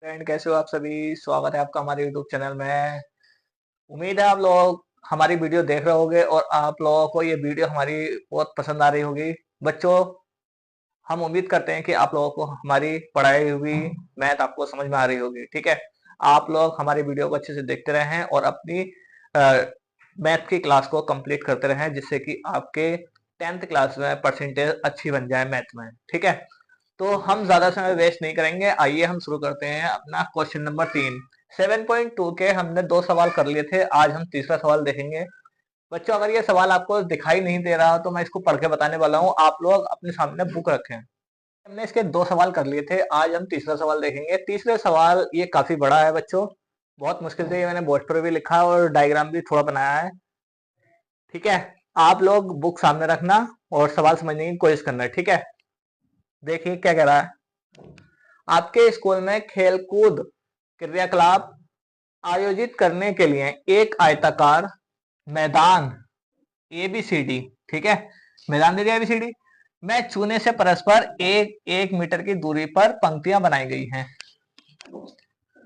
Friend, कैसे हो आप सभी। स्वागत है आपका हमारे यूट्यूब चैनल में। उम्मीद है आप लोग हमारी वीडियो देख रहे होंगे और आप लोगों को ये वीडियो हमारी बहुत पसंद आ रही होगी। बच्चों, हम उम्मीद करते हैं कि आप लोगों को हमारी पढ़ाई हुई मैथ आपको समझ में आ रही होगी। ठीक है, आप लोग हमारी वीडियो को अच्छे से देखते रहें और अपनी मैथ की क्लास को कंप्लीट करते रहें, जिससे कि आपके 10th क्लास में परसेंटेज अच्छी बन जाए मैथ में। ठीक है, तो हम ज्यादा समय वेस्ट नहीं करेंगे, आइए हम शुरू करते हैं अपना क्वेश्चन नंबर 3। 7.2 के हमने 2 सवाल कर लिए थे, आज हम तीसरा सवाल देखेंगे। बच्चों, अगर ये सवाल आपको दिखाई नहीं दे रहा तो मैं इसको पढ़ के बताने वाला हूँ, आप लोग अपने सामने बुक रखें। हमने इसके 2 सवाल कर लिए थे, आज हम तीसरा सवाल देखेंगे। तीसरे सवाल ये काफी बड़ा है बच्चों, बहुत मुश्किल से ये मैंने बोर्ड पर भी लिखा और डायग्राम भी थोड़ा बनाया है। ठीक है, आप लोग बुक सामने रखना और सवाल समझने की कोशिश करना है। ठीक है, देखिए क्या कह रहा है। आपके स्कूल में खेलकूद क्रियाकलाप आयोजित करने के लिए एक आयताकार मैदान एबीसीडी, ठीक है, मैदान दे दिया एबीसीडी में चूने से परस्पर एक एक मीटर की दूरी पर पंक्तियां बनाई गई हैं।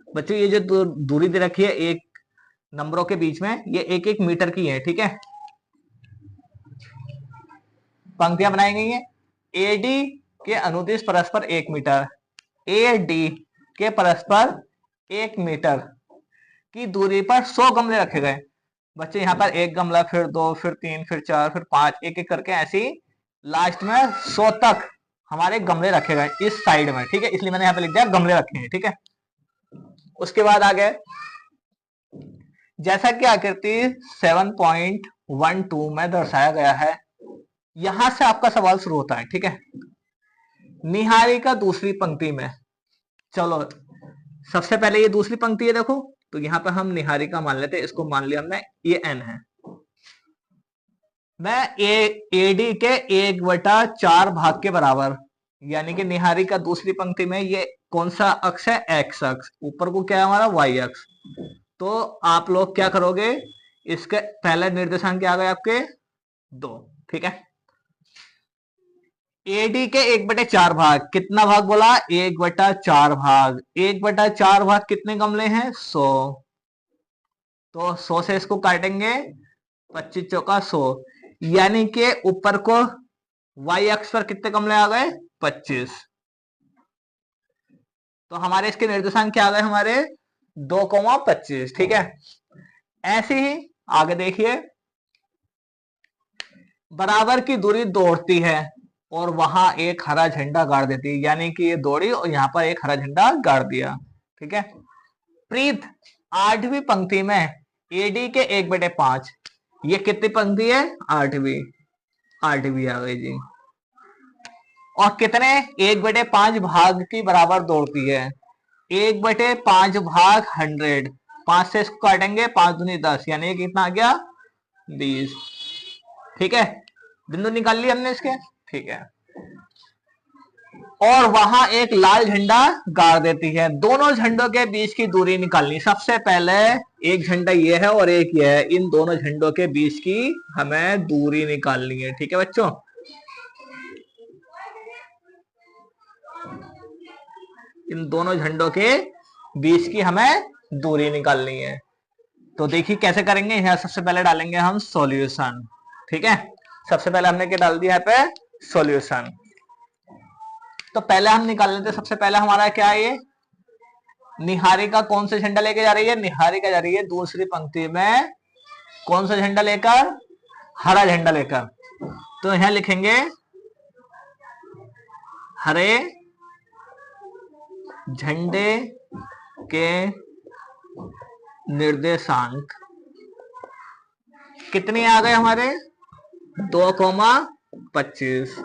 बच्चों, ये जो दूरी दे रखी है एक नंबरों के बीच में, ये एक एक मीटर की है। ठीक है, पंक्तियां बनाई गई हैं। एडी के अनुदिश परस्पर 1 मीटर, ए डी के परस्पर 1 मीटर की दूरी पर 100 गमले रखे गए। बच्चे, यहाँ पर एक गमला, फिर दो, फिर तीन, फिर चार, फिर पांच, एक एक करके ऐसे ही लास्ट में 100 तक हमारे गमले रखे गए इस साइड में। ठीक है, इसलिए मैंने यहाँ पे लिख दिया गमले रखे हैं। ठीक है, उसके बाद आगे जैसा कि आकृति 7.12 में दर्शाया गया है, यहां से आपका सवाल शुरू होता है। ठीक है, निहारिका दूसरी पंक्ति में, चलो सबसे पहले ये दूसरी पंक्ति है, देखो तो यहाँ पे हम निहारिका मान लेते हैं, इसको मान लिया हमने, ये एन है। मैं एडी के 1/4 भाग के बराबर, यानी कि निहारिका दूसरी पंक्ति में ये कौन सा अक्ष है, एक्स अक्ष, ऊपर को क्या है हमारा, वाई अक्ष। तो आप लोग क्या करोगे, इसके पहले निर्देशांक क्या आ गए आपके, 2। ठीक है, एडी के 1/4 भाग, कितना भाग बोला, 1/4 भाग। 1/4 भाग कितने गमले हैं, 100। तो 100 से इसको काटेंगे, 25 चौका 100, यानी कि ऊपर को वाई अक्ष पर कितने गमले आ गए, 25। तो हमारे इसके निर्देशांक क्या आ गए हमारे, 2,25। ठीक है, ऐसे ही आगे देखिए, बराबर की दूरी दौड़ती है और वहां एक हरा झंडा गाड़ देती है, यानी कि ये दौड़ी और यहां पर एक हरा झंडा गाड़ दिया। ठीक है, प्रीत 8वीं पंक्ति में एडी के 1/5, ये कितनी पंक्ति है, 8वीं। 8वीं आ गई जी। और कितने, 1/5 भाग की बराबर दौड़ती है, 1/5 भाग 100। 5 से इसको काटेंगे, 5 दूनी 10, यानी कितना आ गया, 20। ठीक है, बिंदु निकाल लिए हमने इसके। ठीक है, और वहां एक लाल झंडा गाड़ देती है। दोनों झंडों के बीच की दूरी निकालनी। सबसे पहले एक झंडा ये है और एक ये है, इन दोनों झंडों के बीच की हमें दूरी निकालनी है। ठीक है बच्चों, इन दोनों झंडों के बीच की हमें दूरी निकालनी है। तो देखिए कैसे करेंगे, यहाँ सबसे पहले डालेंगे हम सॉल्यूशन। ठीक है, सबसे पहले हमने क्या डाल दिया यहाँ पे, सॉल्यूशन। तो पहले हम निकाल लेते, सबसे पहले हमारा क्या है, ये निहारिका कौन सा झंडा लेके जा रही है, निहारिका जा रही है दूसरी पंक्ति में कौन सा झंडा लेकर, हरा झंडा लेकर। तो यहां लिखेंगे हरे झंडे के निर्देशांक कितने आ गए हमारे, 2,25।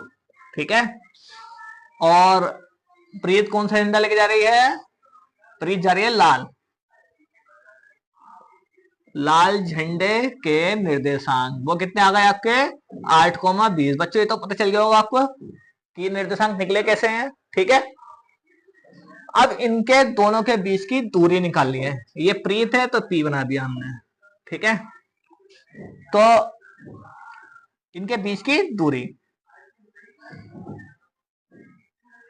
ठीक है, और प्रीत कौन सा झंडा लेके जा रही है, प्रीत जा रही है लाल। लाल झंडे के निर्देशांक वो कितने आ गए आपके, 8,20। बच्चों, ये तो पता चल गया होगा आपको कि निर्देशांक निकले कैसे हैं। ठीक है, अब इनके दोनों के बीच की दूरी निकालनी है। ये प्रीत है तो पी बना दिया हमने। ठीक है, तो इनके बीच की दूरी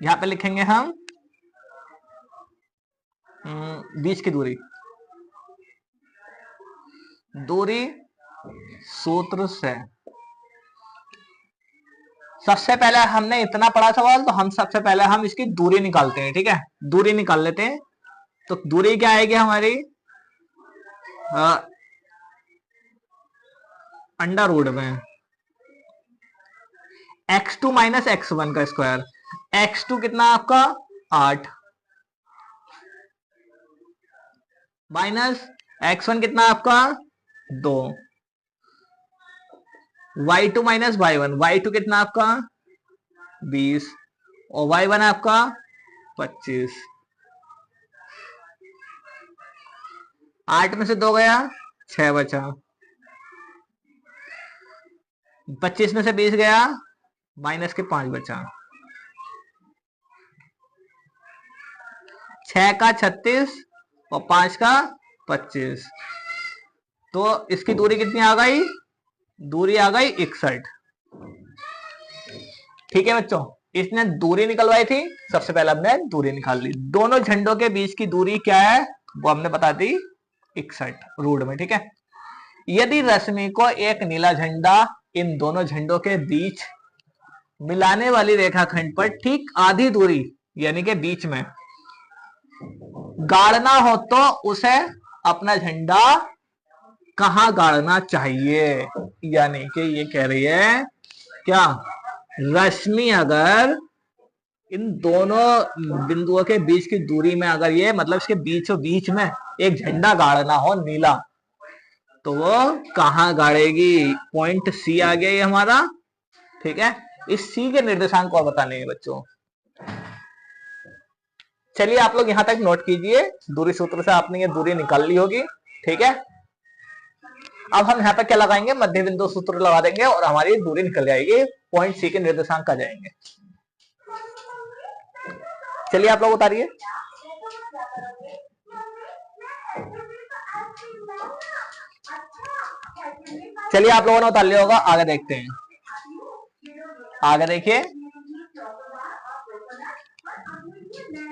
यहां पे लिखेंगे हम बीच की दूरी, दूरी सूत्र से। सबसे पहले हमने इतना पढ़ा सवाल, तो हम सबसे पहले हम इसकी दूरी निकालते हैं। ठीक है, दूरी निकाल लेते हैं। तो दूरी क्या आएगी हमारी, अंडर रूट में x2 माइनस x1 का स्क्वायर। x2 कितना आपका 8, माइनस x1 कितना आपका 2, y2 माइनस y1, y2 कितना आपका 20 और y1 आपका 25। 8 में से 2 गया, 6 बचा। 25 में से 20 गया, माइनस के 5 बचा। 6 का 36 और 5 का 25। तो इसकी दूरी कितनी आ गई, दूरी आ गई 61। ठीक है बच्चों, इसने दूरी निकलवाई थी, सबसे पहले हमने दूरी निकाल ली। दोनों झंडों के बीच की दूरी क्या है वो हमने बता दी 61 रूट में। ठीक है, यदि रश्मि को एक नीला झंडा इन दोनों झंडों के बीच मिलाने वाली रेखाखंड पर ठीक आधी दूरी यानी कि बीच में गाड़ना हो, तो उसे अपना झंडा कहां गाड़ना चाहिए। यानी कि ये कह रही है क्या, रश्मि अगर इन दोनों बिंदुओं के बीच की दूरी में, अगर ये मतलब इसके बीचों बीच में एक झंडा गाड़ना हो नीला, तो वो कहां गाड़ेगी। पॉइंट सी आ गया ये हमारा। ठीक है, इस सी के निर्देशांक को बताने हैं बच्चों। चलिए आप लोग यहां तक नोट कीजिए, दूरी सूत्र से आपने ये दूरी निकाल ली होगी। ठीक है, अब हम यहाँ पे क्या लगाएंगे, मध्य बिंदु सूत्र लगा देंगे और हमारी दूरी निकल जाएगी, पॉइंट सी के निर्देशांक आ जाएंगे। चलिए आप लोग उतारिए। चलिए आप लोगों ने उतार लिया होगा, आगे देखते हैं। आगे देखिए,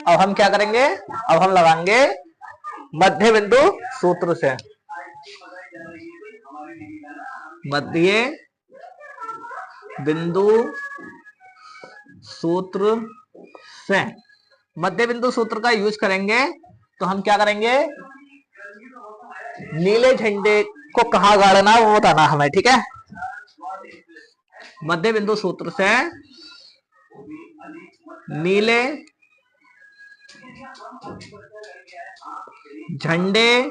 अब हम क्या करेंगे, अब हम लगाएंगे मध्य बिंदु सूत्र से। मध्य बिंदु सूत्र से, मध्य बिंदु सूत्र का यूज करेंगे तो हम क्या करेंगे, नीले झंडे को कहां गाड़ना है वो बताना हमें। ठीक है, मध्य बिंदु सूत्र से नीले झंडे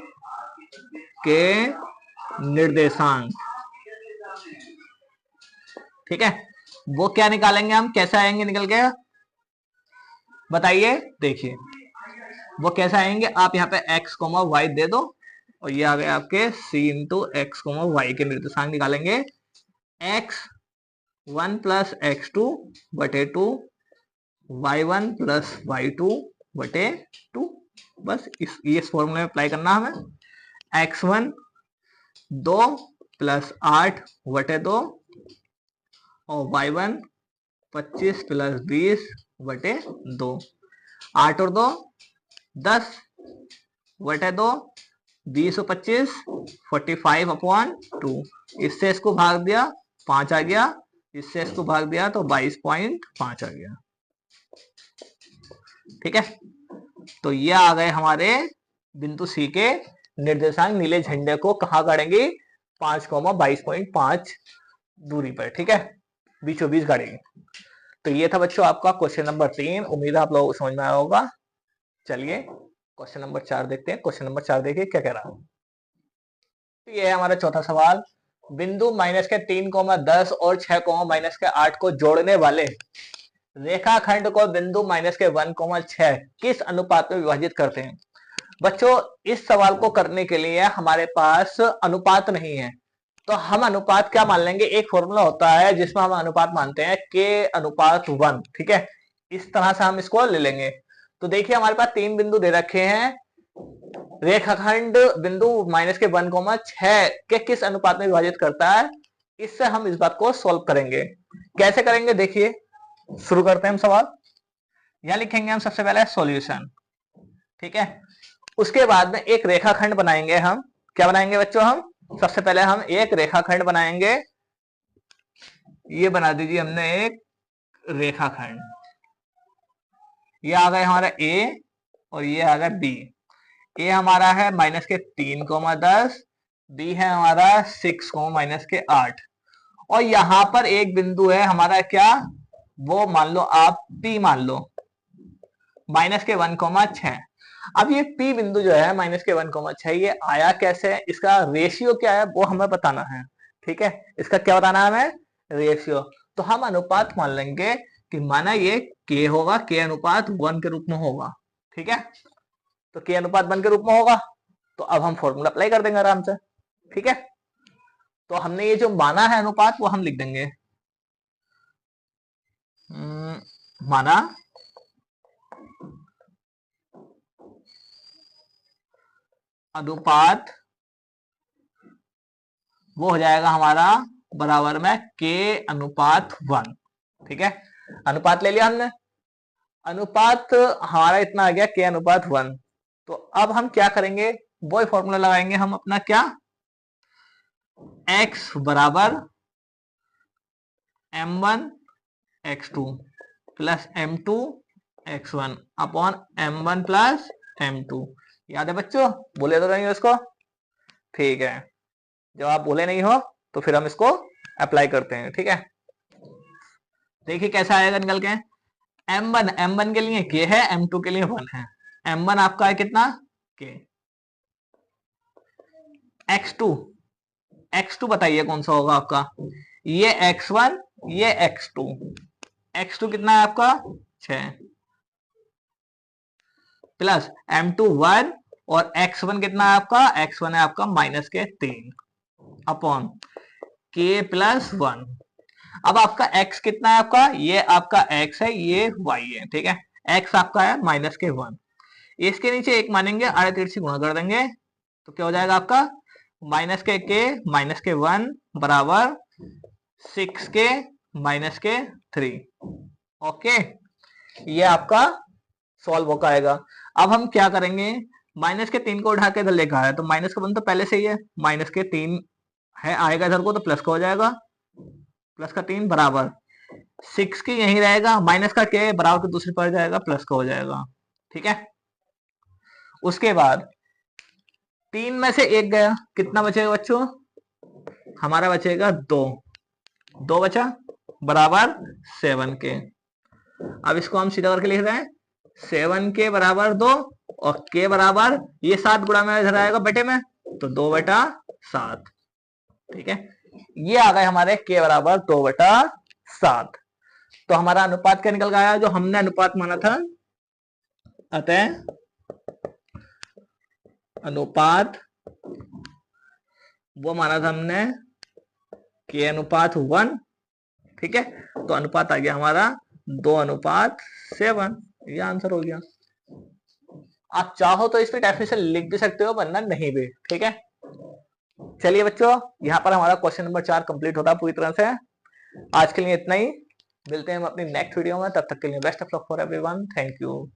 के निर्देशांक। ठीक है, वो क्या निकालेंगे हम, कैसे आएंगे निकल के, बताइए। देखिए वो कैसे आएंगे, आप यहाँ पे x कोमा वाई दे दो और ये आ गए आपके c into x comma y के निर्देशांक निकालेंगे। x1 प्लस x2 बटे 2, y1 प्लस y2 बटे 2। बस इस फॉर्मूले में अप्लाई करना हमें। x1 2 प्लस 8 बटे 2 और y1 25 प्लस 20 बटे 2। 8 और 2 10 बटे 2, 20 और 25 45 अपॉन 2। इससे इसको भाग दिया 5 आ गया, इससे इसको भाग दिया तो 22.5 आ गया। ठीक है, तो ये आ गए हमारे बिंदु सी के निर्देशांक नीले झंडे को कहां गाड़ेंगे, 5,22.5 दूरी पर। ठीक है, बीचों बीच गाड़ेंगे। तो ये था बच्चों आपका क्वेश्चन नंबर 3। उम्मीद है आप लोगों को समझ में आया होगा। चलिए क्वेश्चन नंबर 4 देखते हैं। क्वेश्चन नंबर 4 देखिए क्या कह रहा है। तो ये है हमारा चौथा सवाल, बिंदु माइनस के 3,10 और 6, माइनस के 8 को जोड़ने वाले रेखाखंड को बिंदु माइनस के 1,6 किस अनुपात में विभाजित करते हैं। बच्चों इस सवाल को करने के लिए हमारे पास अनुपात नहीं है, तो हम अनुपात क्या मान लेंगे, एक फॉर्मूला होता है जिसमें हम अनुपात मानते हैं k अनुपात 1। ठीक है, इस तरह से हम इसको ले लेंगे। तो देखिए हमारे पास 3 बिंदु दे रखे हैं, रेखाखंड बिंदु माइनस के 1,6 के किस अनुपात में विभाजित करता है, इससे हम इस बात को सॉल्व करेंगे। कैसे करेंगे देखिए, शुरू करते हैं हम सवाल। यहां लिखेंगे हम सबसे पहले सॉल्यूशन। ठीक है। उसके बाद में एक रेखाखंड बनाएंगे हम। क्या बनाएंगे बच्चों? हम सबसे पहले हम एक रेखाखंड बनाएंगे। ये बना दीजिए हमने एक रेखाखंड। ये आ गया हमारा ए और ये आ गया बी। ए हमारा है -3,10, बी है हमारा 6,-8। और यहां पर एक बिंदु है हमारा, क्या वो मान लो आप पी मान लो, -1,6। अब ये पी बिंदु जो है -1,6, ये आया कैसे? इसका रेशियो क्या है वो हमें बताना है। ठीक है, इसका क्या बताना है हमें? रेशियो। तो हम अनुपात मान लेंगे कि माना ये के होगा, के अनुपात 1 के रूप में होगा। ठीक है, तो के अनुपात 1 के रूप में होगा, तो अब हम फॉर्मूला अप्लाई कर देंगे आराम से। ठीक है, तो हमने ये जो माना है अनुपात वो हम लिख देंगे। माना अनुपात वो हो जाएगा हमारा बराबर में के अनुपात 1। ठीक है, अनुपात ले लिया हमने, अनुपात हमारा इतना आ गया के अनुपात 1। तो अब हम क्या करेंगे? वो फॉर्मूला लगाएंगे हम अपना, क्या x बराबर m1 x2 plus m2 x1 upon m1 plus m2। याद है बच्चों? बोले तो नहीं हो इसको? ठीक है, जब आप बोले नहीं हो तो फिर हम इसको अप्लाई करते हैं। ठीक है, देखिए कैसा आएगा निकल के। m1 के लिए k है, m2 के लिए 1 है। m1 आपका है कितना? k। x2 बताइए कौन सा होगा आपका? ये x1, ये x2। x2 कितना है आपका? 6 प्लस m2 1 और x1 कितना है आपका? x1 है आपका -3 अपॉन k प्लस 1। अब आपका x कितना है आपका? ये आपका x है, ये y है। ठीक है, x आपका है -1। इसके नीचे एक मानेंगे, आड़े तिरछे से गुणा कर देंगे, तो क्या हो जाएगा आपका? -1 बराबर 6k -3। ओके, ये आपका सॉल्व होकर आएगा। अब हम क्या करेंगे? -3 को उठा के इधर लेकर आया, तो माइनस का 1 तो पहले से ही है, -3 है आएगा इधर को, तो प्लस का हो जाएगा, +3 बराबर 6 की यही रहेगा, माइनस का के बराबर के दूसरी पर जाएगा, प्लस का हो जाएगा। ठीक है, उसके बाद 3 में से 1 गया, कितना बचेगा बच्चों? हमारा बचेगा 2 बचा बराबर 7k। अब इसको हम सीधा करके लिख रहे हैं, 7k बराबर 2 और k बराबर ये 7 गुणा में इधर आएगा बेटे में, तो 2/7। ठीक है, ये आ गए हमारे k बराबर 2/7। तो हमारा अनुपात क्या निकल गया? जो हमने अनुपात माना था, अतः अनुपात वो माना था हमने k अनुपात 1। ठीक है, तो अनुपात आ गया हमारा 2:7। ये आंसर हो गया। आप चाहो तो इसमें डेफिनेशन लिख भी सकते हो, वरना नहीं भी। ठीक है, चलिए बच्चों, यहाँ पर हमारा क्वेश्चन नंबर 4 कंप्लीट होता है पूरी तरह से। आज के लिए इतना ही, मिलते हैं हम अपनी नेक्स्ट वीडियो में। तब तक के लिए best of luck for everyone. Thank you.